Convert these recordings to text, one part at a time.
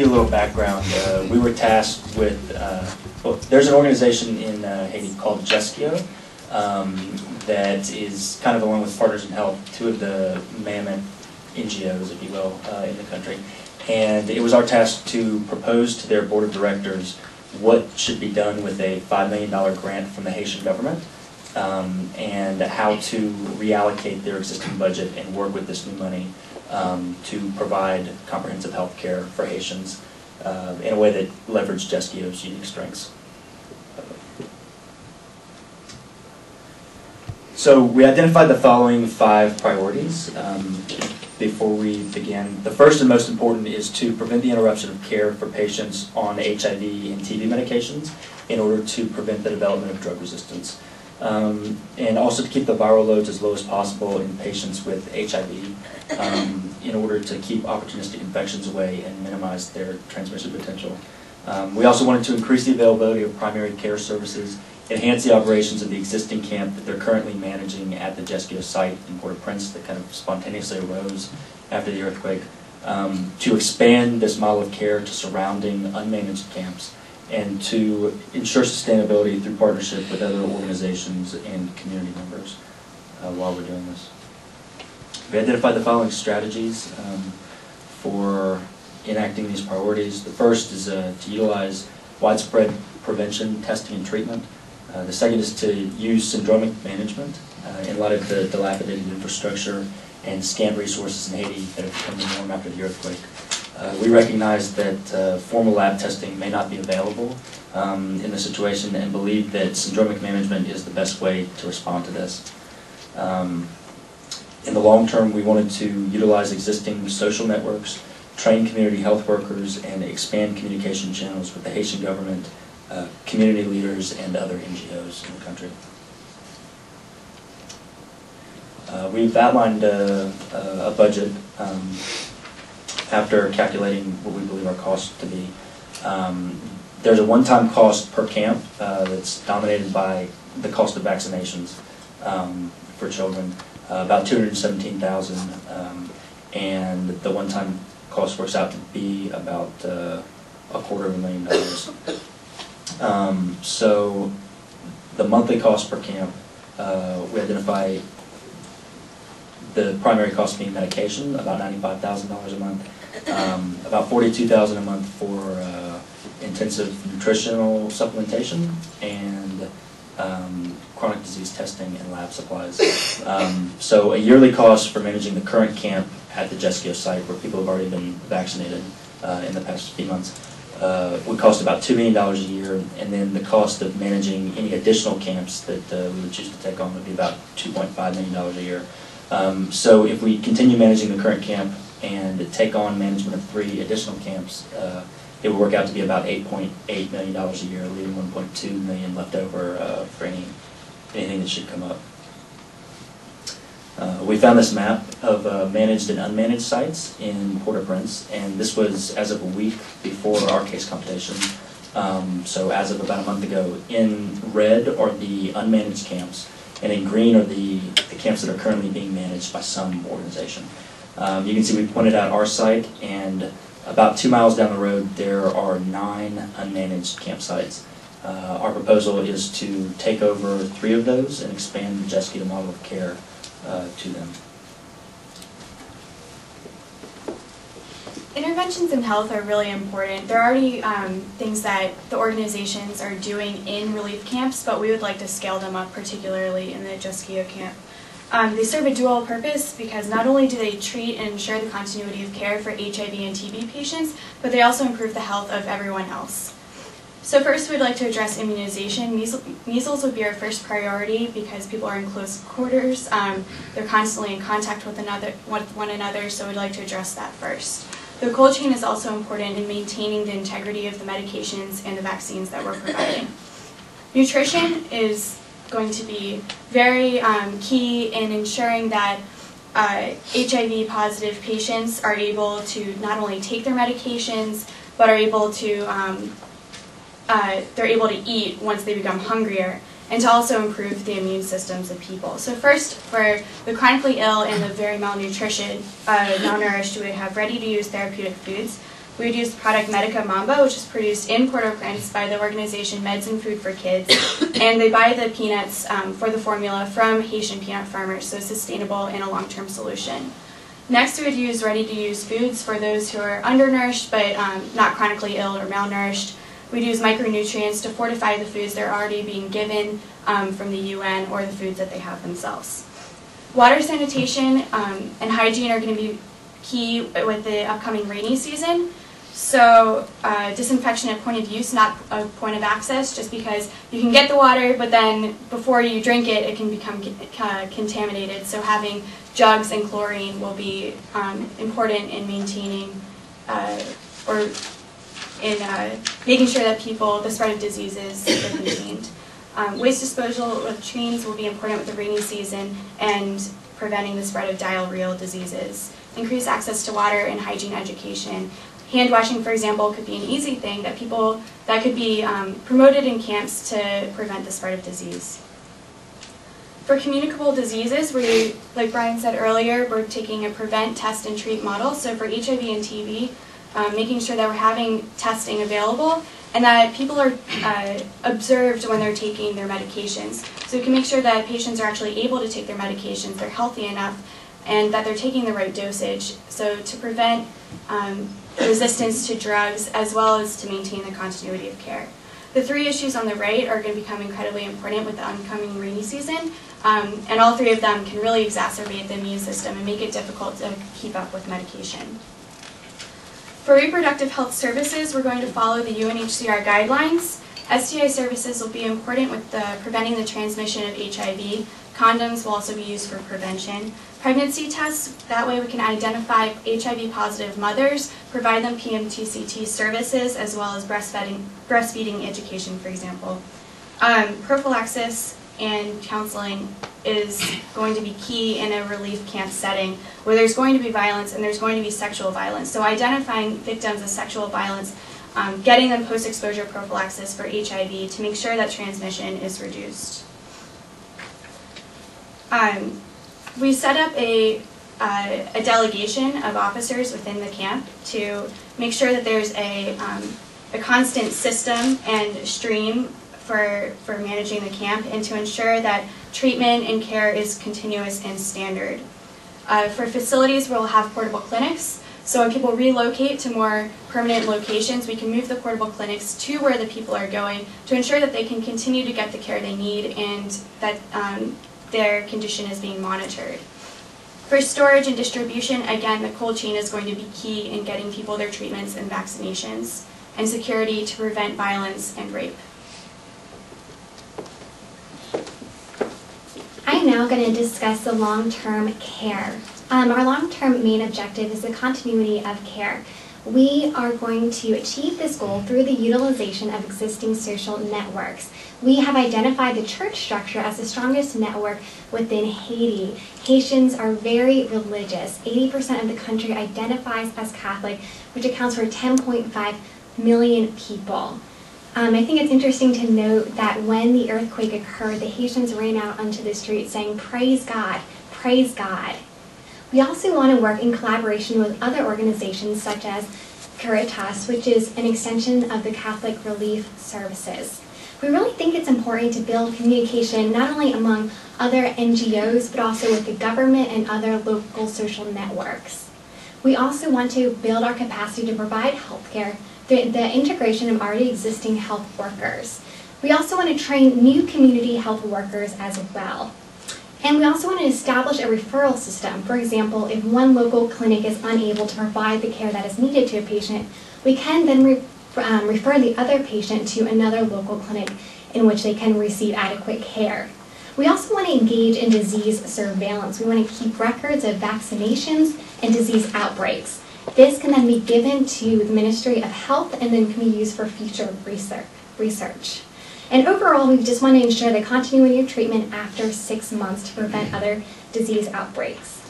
you a little background, we were tasked with, well, there's an organization in Haiti called JESCIO that is kind of, along with Partners in Health, two of the mammoth NGOs, if you will, in the country. And it was our task to propose to their board of directors what should be done with a $5 million grant from the Haitian government, and how to reallocate their existing budget and work with this new money to provide comprehensive health care for Haitians in a way that leveraged JESCIO's unique strengths. So we identified the following 5 priorities before we began. The first and most important is to prevent the interruption of care for patients on HIV and TB medications in order to prevent the development of drug resistance. And also to keep the viral loads as low as possible in patients with HIV in order to keep opportunistic infections away and minimize their transmission potential. We also wanted to increase the availability of primary care services, enhance the operations of the existing camp that they're currently managing at the JESCIO site in Port-au-Prince that kind of spontaneously arose after the earthquake, to expand this model of care to surrounding unmanaged camps, and to ensure sustainability through partnership with other organizations and community members while we're doing this. We identified the following strategies for enacting these priorities. The first is to utilize widespread prevention, testing, and treatment. The second is to use syndromic management in light of the dilapidated infrastructure and scant resources in Haiti that have become the norm after the earthquake. We recognize that formal lab testing may not be available in the situation, and believe that syndromic management is the best way to respond to this. In the long term, we wanted to utilize existing social networks, train community health workers, and expand communication channels with the Haitian government, community leaders, and other NGOs in the country. We've outlined a budget after calculating what we believe our costs to be. There's a one-time cost per camp that's dominated by the cost of vaccinations for children, about $217,000, and the one-time cost works out to be about $250,000. So the monthly cost per camp, we identify the primary cost being medication, about $95,000 a month, about $42,000 a month for intensive nutritional supplementation, and chronic disease testing and lab supplies. So a yearly cost for managing the current camp at the JESCIO site, where people have already been vaccinated in the past few months, would cost about $2 million a year, and then the cost of managing any additional camps that we would choose to take on would be about $2.5 million a year. So if we continue managing the current camp and take on management of 3 additional camps, it would work out to be about $8.8 million a year, leaving $1.2 million left over for anything that should come up. We found this map of managed and unmanaged sites in Port-au-Prince, and this was as of a week before our case computation. So as of about a month ago. In red are the unmanaged camps, and in green are the camps that are currently being managed by some organization. You can see we pointed out our site, and about 2 miles down the road there are 9 unmanaged campsites. Our proposal is to take over 3 of those and expand the JESCIO model of care to them. Interventions in health are really important. There are already things that the organizations are doing in relief camps, but we would like to scale them up, particularly in the JESCIO camp. They serve a dual purpose because not only do they treat and ensure the continuity of care for HIV and TB patients, but they also improve the health of everyone else. So first, we'd like to address immunization. Measles would be our first priority because people are in close quarters. They're constantly in contact with one another, so we'd like to address that first. The cold chain is also important in maintaining the integrity of the medications and the vaccines that we're providing. Nutrition is going to be very key in ensuring that HIV-positive patients are able to not only take their medications, but are able to they're able to eat once they become hungrier, and to also improve the immune systems of people. So first, for the chronically ill and the very malnourished, we have ready-to-use therapeutic foods. we would use the product Medica Mamba, which is produced in Port-au-Prince by the organization Meds and Food for Kids. And they buy the peanuts for the formula from Haitian peanut farmers, so sustainable and a long-term solution. Next, we would use ready-to-use foods for those who are undernourished but not chronically ill or malnourished. We'd use micronutrients to fortify the foods that are already being given from the UN or the foods that they have themselves. Water sanitation and hygiene are going to be key with the upcoming rainy season. So disinfection at point of use, not a point of access, just because you can get the water, but then before you drink it, it can become contaminated. So having jugs and chlorine will be important in maintaining or in making sure that the spread of diseases is contained. Waste disposal latrines will be important with the rainy season and preventing the spread of diarrheal diseases. Increased access to water and hygiene education. Hand washing, for example, could be an easy thing that could be promoted in camps to prevent the spread of disease. For communicable diseases, like Brian said earlier, we're taking a prevent, test, and treat model. So for HIV and TB, making sure that we're having testing available and that people are observed when they're taking their medications. So we can make sure that patients are actually able to take their medications, they're healthy enough, and that they're taking the right dosage. So to prevent resistance to drugs as well as to maintain the continuity of care. The three issues on the right are going to become incredibly important with the oncoming rainy season, and all three of them can really exacerbate the immune system and make it difficult to keep up with medication. For reproductive health services, we're going to follow the UNHCR guidelines. STI services will be important with preventing the transmission of HIV. Condoms will also be used for prevention. Pregnancy tests, that way we can identify HIV-positive mothers, provide them PMTCT services, as well as breastfeeding education, for example. Prophylaxis and counseling is going to be key in a relief camp setting where there's going to be violence and there's going to be sexual violence. So identifying victims of sexual violence, getting them post-exposure prophylaxis for HIV to make sure that transmission is reduced. We set up a delegation of officers within the camp to make sure that there's a constant system and stream for managing the camp and to ensure that treatment and care is continuous and standard. For facilities, we'll have portable clinics. So when people relocate to more permanent locations, we can move the portable clinics to where the people are going to ensure that they can continue to get the care they need and that their condition is being monitored. For storage and distribution, again, the cold chain is going to be key in getting people their treatments and vaccinations, and security to prevent violence and rape. I'm now going to discuss the long-term care. Our long-term main objective is the continuity of care. We are going to achieve this goal through the utilization of existing social networks. We have identified the church structure as the strongest network within Haiti. Haitians are very religious. 80% of the country identifies as Catholic, which accounts for 10.5 million people. I think it's interesting to note that when the earthquake occurred, the Haitians ran out onto the street saying, "Praise God, praise God." We also want to work in collaboration with other organizations such as Caritas, which is an extension of the Catholic Relief Services. We really think it's important to build communication not only among other NGOs, but also with the government and other local social networks. We also want to build our capacity to provide healthcare through the integration of already existing health workers. We also want to train new community health workers as well. And we also want to establish a referral system. For example, if one local clinic is unable to provide the care that is needed to a patient, we can then refer the other patient to another local clinic in which they can receive adequate care. We also want to engage in disease surveillance. We want to keep records of vaccinations and disease outbreaks. This can then be given to the Ministry of Health and then can be used for future research. And overall, we just want to ensure the continuity of treatment after 6 months to prevent other disease outbreaks.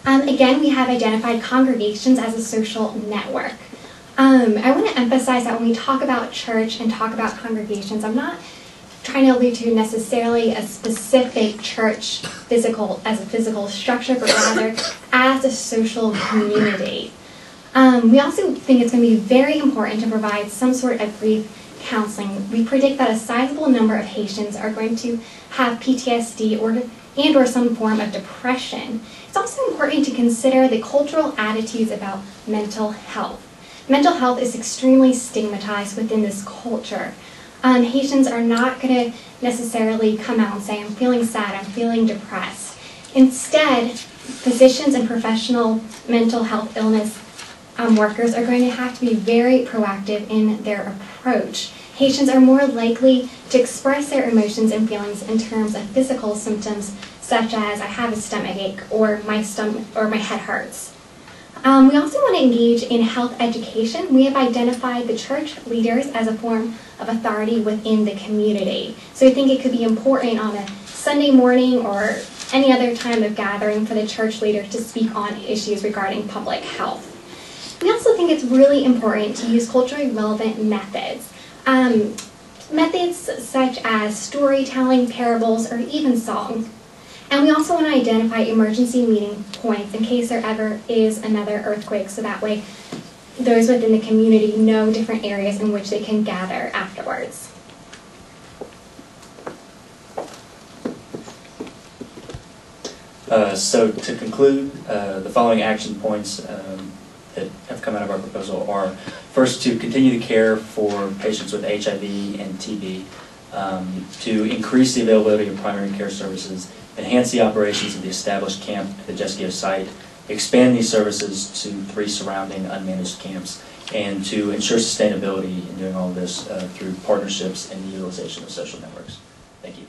Again, we have identified congregations as a social network. I want to emphasize that when we talk about church and talk about congregations, I'm not trying to allude to necessarily a specific church as a physical structure, but rather as a social community. We also think it's going to be very important to provide some sort of grief counseling. We predict that a sizable number of Haitians are going to have PTSD or some form of depression. It's also important to consider the cultural attitudes about mental health. Mental health is extremely stigmatized within this culture. Haitians are not going to necessarily come out and say, I'm feeling sad, I'm feeling depressed. Instead, physicians and professional mental health illness workers are going to have to be very proactive in their approach. Haitians are more likely to express their emotions and feelings in terms of physical symptoms such as I have a stomach ache or my head hurts. We also want to engage in health education. We have identified the church leaders as a form of authority within the community. So I think it could be important on a Sunday morning or any other time of gathering for the church leader to speak on issues regarding public health. We also think it's really important to use culturally relevant methods. Methods such as storytelling, parables, or even song. And we also want to identify emergency meeting points in case there ever is another earthquake, so that way those within the community know different areas in which they can gather afterwards. So to conclude, the following action points that have come out of our proposal are, first, to continue to care for patients with HIV and TB, to increase the availability of primary care services, enhance the operations of the established camp at the Jeskia site, expand these services to 3 surrounding unmanaged camps, and to ensure sustainability in doing all of this through partnerships and the utilization of social networks. Thank you.